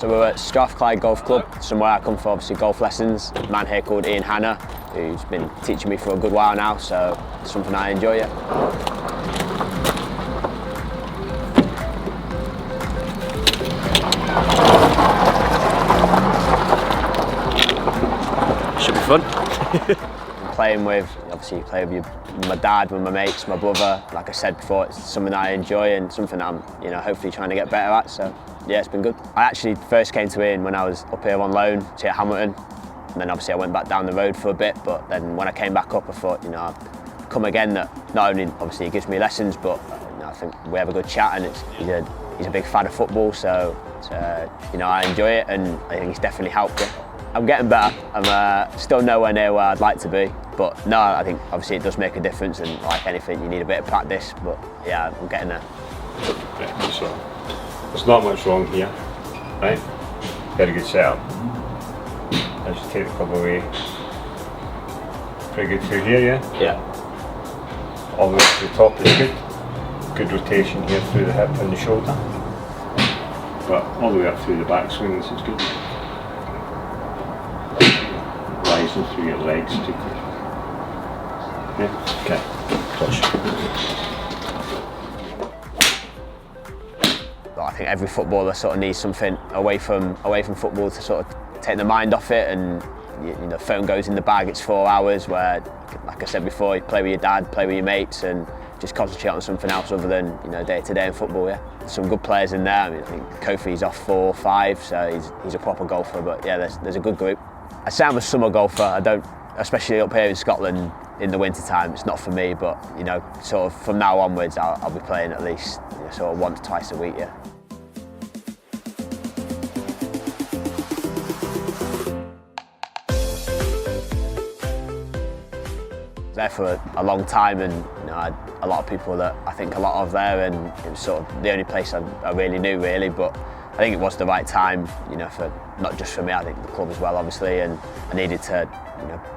So we're at Strathclyde Golf Club, somewhere I come for obviously golf lessons. A man here called Ian Hanna, who's been teaching me for a good while now, so it's something I enjoy, yeah. Should be fun. Playing with, obviously you play with my dad, with my mates, my brother. Like I said before, it's something I enjoy and something I'm, hopefully trying to get better at. So yeah, it's been good. I actually first came to Ian when I was up here on loan, here at Hamilton. And then obviously I went back down the road for a bit, but then when I came back up, I thought, I'd come again. That not only obviously he gives me lessons, but I think we have a good chat, and he's a big fan of football, so I enjoy it, and I think he's definitely helped it. I'm getting better. I'm still nowhere near where I'd like to be, but no, I think obviously it does make a difference, and like anything, you need a bit of practice. But yeah, I'm getting there. Yeah, so there's not much wrong here, right? Very good setup. I just take the club away. Pretty good through here, yeah? Yeah. All the way to the top is good. Good rotation here through the hip and the shoulder. But all the way up through the backswing, this is good. Rising through your legs too. Yeah, okay. Push. I think every footballer sort of needs something away from football to sort of take the mind off it, and phone goes in the bag. It's 4 hours where, like I said before, you play with your dad, play with your mates, and just concentrate on something else other than day to day in football. Yeah, there's some good players in there. I mean, I think Kofi's off 4 or 5, so he's a proper golfer. But yeah, there's a good group. I say I'm a summer golfer. I don't, especially up here in Scotland in the winter time. It's not for me. But sort of from now onwards, I'll be playing at least sort of once, twice a week. Yeah. There for a long time, and I had a lot of people that I think a lot of there, and it was sort of the only place I really knew really. But I think it was the right time, for not just for me, I think the club as well, obviously, and I needed to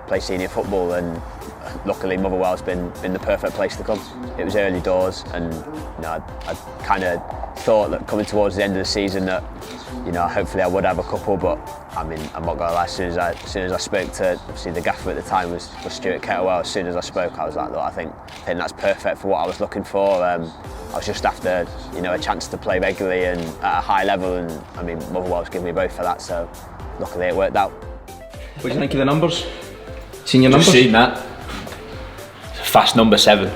play senior football, and luckily Motherwell's been the perfect place to come. It was early doors, and I kind of thought that coming towards the end of the season that hopefully I would have a couple, but I mean, I'm not gonna lie, as soon as I spoke to, obviously the gaffer at the time was Stuart Kettlewell. As soon as I spoke, I was like, look, I think that's perfect for what I was looking for. I was just after a chance to play regularly and at a high level, and I mean, Motherwell's given me both for that, so luckily it worked out. What do you think of the numbers? Seen your numbers? Just seen that. Fast number 7.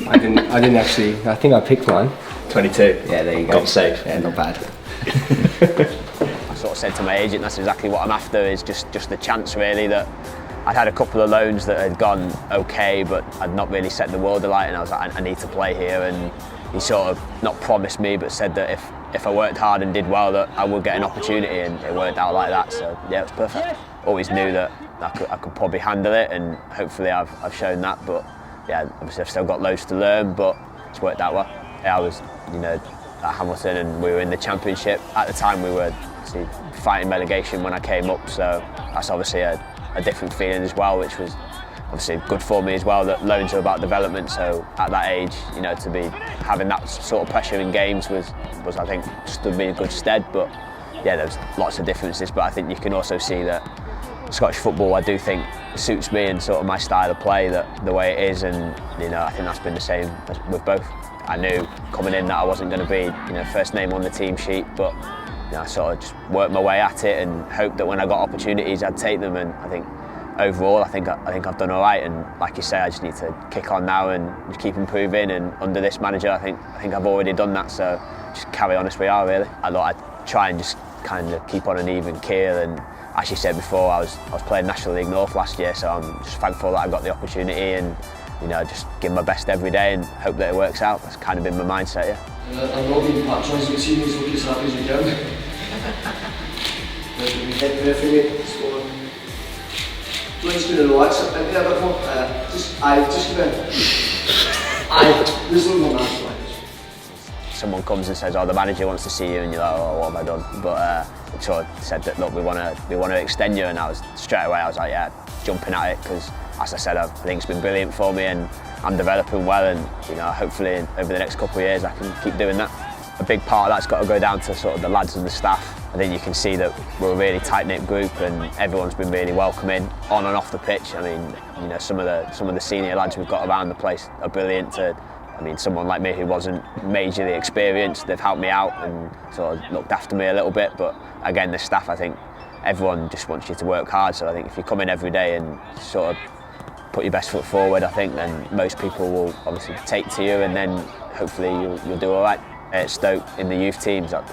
I didn't actually. I think I picked one. 22. Yeah, there you go. Got safe. Yeah, not bad. I sort of said to my agent, that's exactly what I'm after, is just the chance really. That I'd had a couple of loans that had gone okay, but I'd not really set the world alight, and I was like, I need to play here. And he sort of not promised me, but said that if I worked hard and did well, that I would get an opportunity, and it worked out like that. So yeah, it was perfect. Always knew that I could probably handle it, and hopefully I've shown that. But yeah, obviously I've still got loads to learn, but it's worked out well. Yeah, I was at Hamilton, and we were in the Championship. At the time we were fighting relegation when I came up, so that's obviously a different feeling as well, which was obviously good for me as well, that loans are about development. So at that age, to be having that sort of pressure in games was I think stood me in good stead. But yeah, there's lots of differences, but I think you can also see that Scottish football, I do think, suits me and sort of my style of play, that the way it is, and I think that's been the same with both. I knew coming in that I wasn't going to be first name on the team sheet, but I sort of just worked my way at it and hoped that when I got opportunities I'd take them. And I think overall I think I've done all right, and like you say, I just need to kick on now and just keep improving, and under this manager I think I've already done that, so just carry on as we are really. I try and just kind of keep on an even keel, and as you said before, I was playing National League North last year, so I'm just thankful that I got the opportunity, and just give my best every day and hope that it works out. That's kind of been my mindset, yeah. I'm not being patronised, but seeing you look as happy as you can. Let's do the relax a bit there, a bit more. Listen on that. Someone comes and says, oh, the manager wants to see you, and you're like, oh, what have I done? But sort of said that, look, we want to extend you, and I was straight away, I was like, yeah, jumping at it, because as I said, I think it's been brilliant for me, and I'm developing well, and hopefully over the next couple of years I can keep doing that. A big part of that's got to go down to sort of the lads and the staff. I think you can see that we're a really tight-knit group and everyone's been really welcoming on and off the pitch. I mean, you know, some of the senior lads we've got around the place are brilliant. I mean, someone like me who wasn't majorly experienced, they've helped me out and sort of looked after me a little bit. But again, the staff, I think everyone just wants you to work hard. So I think if you come in every day and sort of put your best foot forward, I think then most people will obviously take to you, and then hopefully you'll do all right. At Stoke in the youth teams, I'm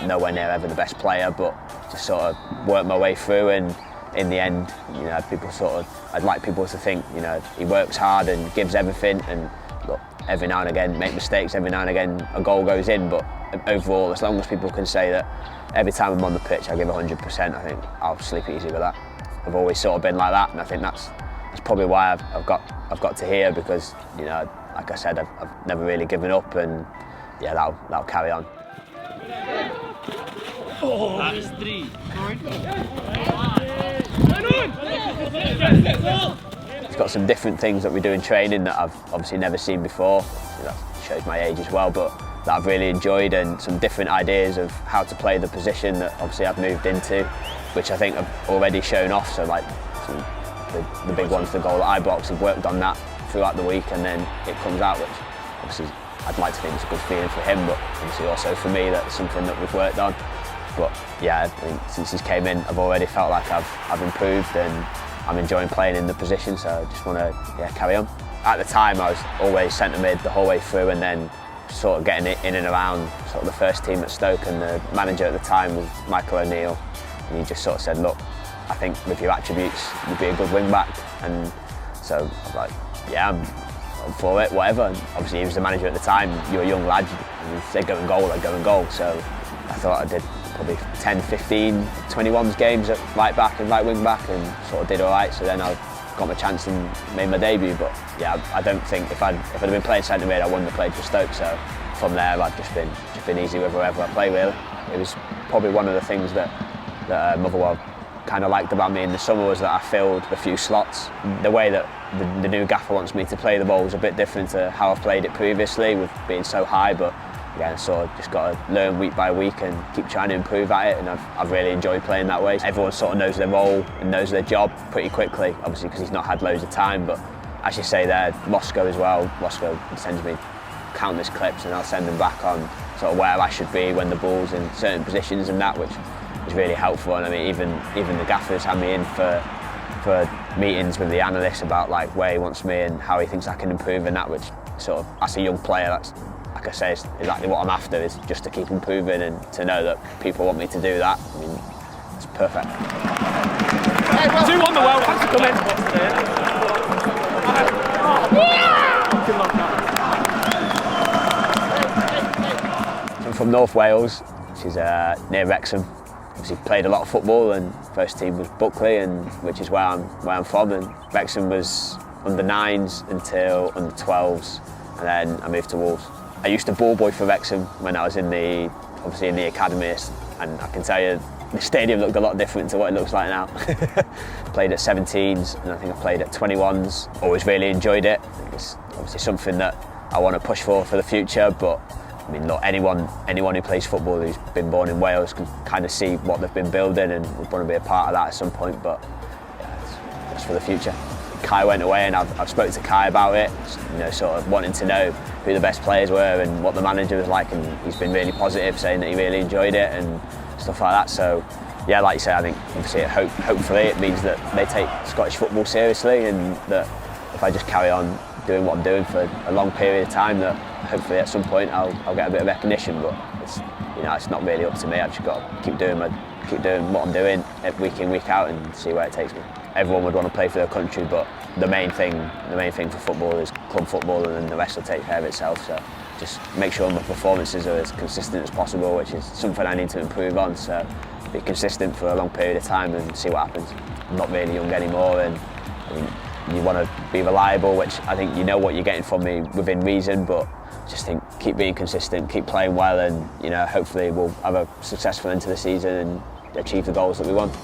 nowhere near ever the best player, but just sort of work my way through, and in the end, you know, I'd like people to think, you know, he works hard and gives everything, and look, every now and again make mistakes, every now and again a goal goes in, but overall, as long as people can say that every time I'm on the pitch I give 100%, I think I'll sleep easy with that. I've always sort of been like that, and I think that's probably why I've got to here, because, you know, like I said, I've never really given up, and yeah, that'll carry on. That's 3. It's got some different things that we do in training that I've obviously never seen before. That shows my age as well, but that I've really enjoyed, and some different ideas of how to play the position that obviously I've moved into, which I think I've already shown off. So like the big ones, the goal at Ibrox, I've worked on that throughout the week, and then it comes out, which obviously I'd like to think it's a good feeling for him, but obviously also for me, that's something that we've worked on. But yeah, I think since he's came in, I've already felt like I've improved, and I'm enjoying playing in the position, so I just want to carry on. At the time, I was always centre mid the whole way through, and then sort of getting it in and around sort of the first team at Stoke, and the manager at the time was Michael O'Neill, and he just sort of said, look, I think with your attributes, you'd be a good wing back, and so I was like, yeah, I'm for it, whatever. And obviously he was the manager at the time, you're a young lad, and if they go and goal, I'd go and goal, so I thought I did probably 10, 15, 21s games at right back and right wing back, and sort of did all right. So then I got my chance and made my debut. But yeah, I don't think if I'd been playing centre mid, I wouldn't have played for Stoke. So from there, I've just been easy with wherever I play. Really, it was probably one of the things that Motherwell kind of liked about me in the summer, was that I filled a few slots. The way that the new gaffer wants me to play the ball is a bit different to how I've played it previously, with being so high. But again, sort of just got to learn week by week and keep trying to improve at it, and I've really enjoyed playing that way. Everyone sort of knows their role and knows their job pretty quickly, obviously because he's not had loads of time, but as you say there, Moscow as well, Moscow sends me countless clips and I'll send them back on sort of where I should be when the ball's in certain positions and that, which is really helpful. And I mean, even the gaffers had me in for meetings with the analysts about like where he wants me and how he thinks I can improve and that, which sort of, as a young player, that's, like I say, it's exactly what I'm after, is just to keep improving and to know that people want me to do that. I mean, it's perfect. 2 on the well, thanks for coming. I'm from North Wales, which is near Wrexham. Obviously played a lot of football, and first team was Buckley, and which is where I'm from. And Wrexham was under 9s until under 12s, and then I moved to Wolves. I used to ball boy for Wrexham when I was obviously in the academy, and I can tell you the stadium looked a lot different to what it looks like now. Played at 17s, and I think I played at 21s. Always really enjoyed it. It's obviously something that I want to push for the future, but I mean, look, anyone who plays football who's been born in Wales can kind of see what they've been building, and would want to be a part of that at some point, but yeah, it's for the future. Kai went away, and I've spoken to Kai about it, you know, sort of wanting to know who the best players were and what the manager was like, and he's been really positive, saying that he really enjoyed it and stuff like that. So yeah, like you say, I think obviously hopefully it means that they take Scottish football seriously, and that if I just carry on doing what I'm doing for a long period of time, that hopefully at some point I'll get a bit of recognition. But it's not really up to me. I've just got to keep doing what I'm doing week in, week out, and see where it takes me. Everyone would want to play for their country, but the main thing for football is club football, and then the rest will take care of itself. So just make sure my performances are as consistent as possible, which is something I need to improve on. So be consistent for a long period of time and see what happens. I'm not really young anymore, and I mean, you want to be reliable, which I think you know what you're getting from me within reason, but just think keep being consistent, keep playing well, and hopefully we'll have a successful end to the season and achieve the goals that we want.